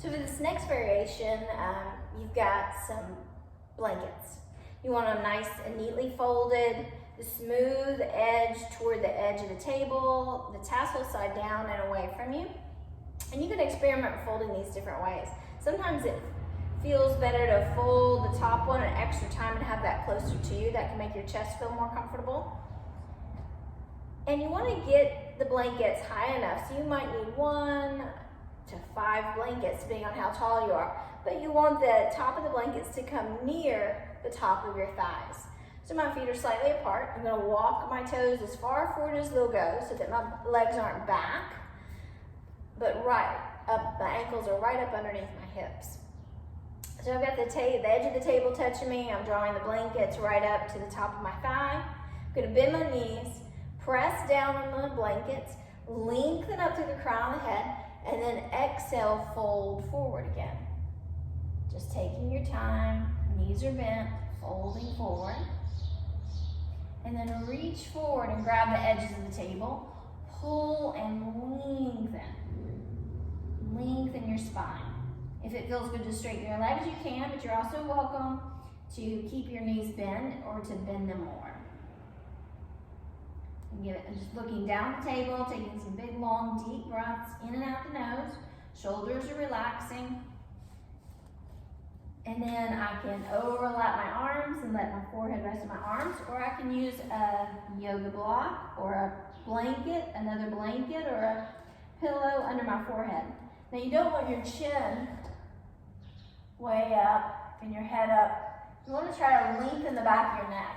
So for this next variation, you've got some blankets. You want them nice and neatly folded, the smooth edge toward the edge of the table, the tassel side down and away from you. And you can experiment with folding these different ways. Sometimes it feels better to fold the top one an extra time and have that closer to you. That can make your chest feel more comfortable. And you want to get the blankets high enough, so you might need 1 to 5 blankets depending on how tall you are. But you want the top of the blankets to come near the top of your thighs. So my feet are slightly apart. I'm going to walk my toes as far forward as they'll go so that my legs aren't back, but right up, my ankles are right up underneath my hips. So I've got the edge of the table touching me. I'm drawing the blankets right up to the top of my thigh. I'm going to bend my knees, press down on the blankets, lengthen up through the crown of the head, and then exhale, fold forward again. Just taking your time, knees are bent, folding forward. And then reach forward and grab the edges of the table. Pull and lengthen. Lengthen your spine. If it feels good to straighten your legs, you can, but you're also welcome to keep your knees bent or to bend them more. And just looking down the table, taking some big, long, deep breaths in and out the nose. Shoulders are relaxing. And then I can overlap my arms and let my forehead rest on my arms, or I can use a yoga block or a blanket, another blanket or a pillow under my forehead. Now you don't want your chin way up and your head up. You want to try to lengthen the back of your neck.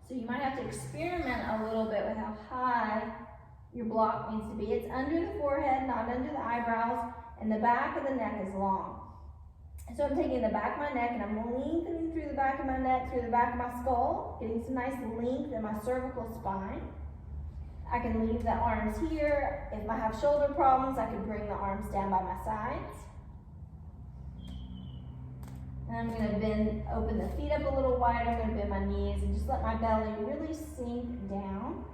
So you might have to experiment a little bit with how high your block needs to be. It's under the forehead, not under the eyebrows, and the back of the neck is long. So I'm taking the back of my neck and I'm lengthening through the back of my neck, through the back of my skull, getting some nice length in my cervical spine. I can leave the arms here. If I have shoulder problems, I can bring the arms down by my sides. And I'm going to open the feet up a little wider. I'm going to bend my knees and just let my belly really sink down.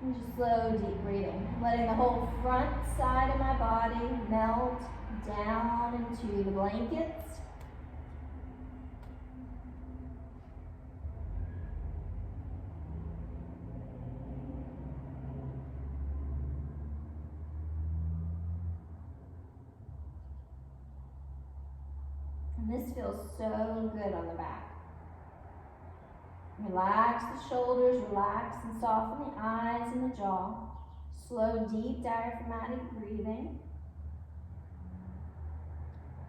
And just slow, deep breathing. Letting the whole front side of my body melt down into the blankets. And this feels so good on the back. Relax the shoulders, relax and soften the eyes and the jaw. Slow, deep diaphragmatic breathing.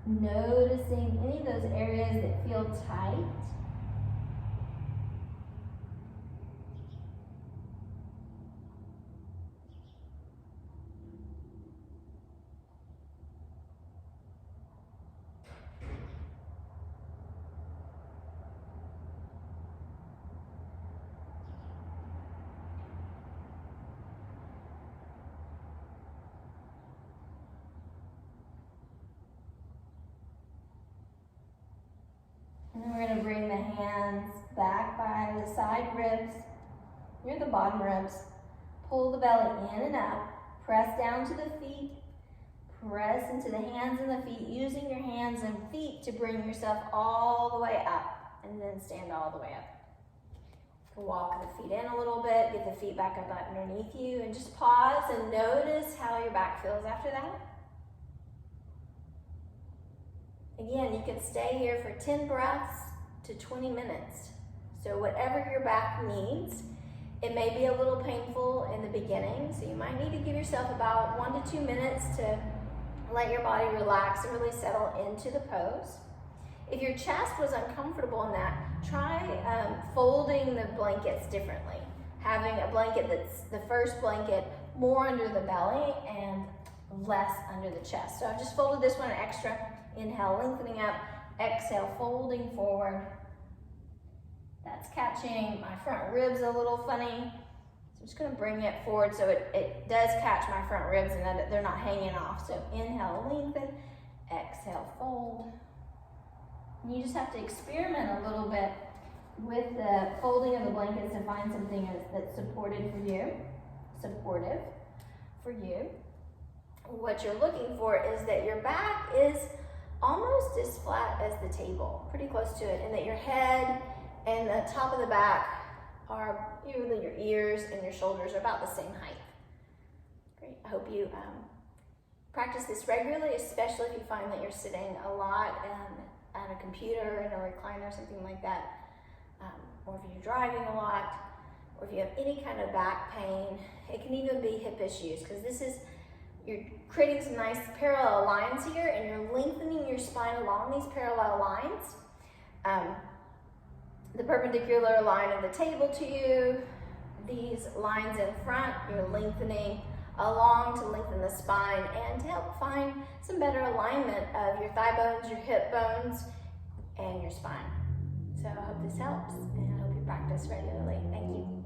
Noticing any of those areas that feel tight. And then we're going to bring the hands back by the side ribs, near the bottom ribs. Pull the belly in and up. Press down to the feet. Press into the hands and the feet, using your hands and feet to bring yourself all the way up. And then stand all the way up. You can walk the feet in a little bit, get the feet back up underneath you, and just pause and notice how your back feels after that. Again, you can stay here for 10 breaths to 20 minutes. So whatever your back needs, it may be a little painful in the beginning, so you might need to give yourself about 1 to 2 minutes to let your body relax and really settle into the pose. If your chest was uncomfortable in that, try folding the blankets differently. Having a blanket that's the first blanket more under the belly and less under the chest. So I've just folded this one extra. Inhale, lengthening up. Exhale, folding forward. That's catching my front ribs a little funny. So I'm just going to bring it forward so it does catch my front ribs and that they're not hanging off. So inhale, lengthen. Exhale, fold. And you just have to experiment a little bit with the folding of the blankets to find something that's supportive for you. what you're looking for is that your back is almost as flat as the table, pretty close to it, and that your head and the top of the back are, even your ears and your shoulders are about the same height. Great, I hope you practice this regularly, especially if you find that you're sitting a lot at a computer, in a recliner, something like that, or if you're driving a lot, or if you have any kind of back pain. It can even be hip issues, because you're creating some nice parallel lines here, and you're lengthening your spine along these parallel lines. The perpendicular line of the table to you, these lines in front, you're lengthening along to lengthen the spine and to help find some better alignment of your thigh bones, your hip bones, and your spine. So I hope this helps, and I hope you practice regularly. Thank you.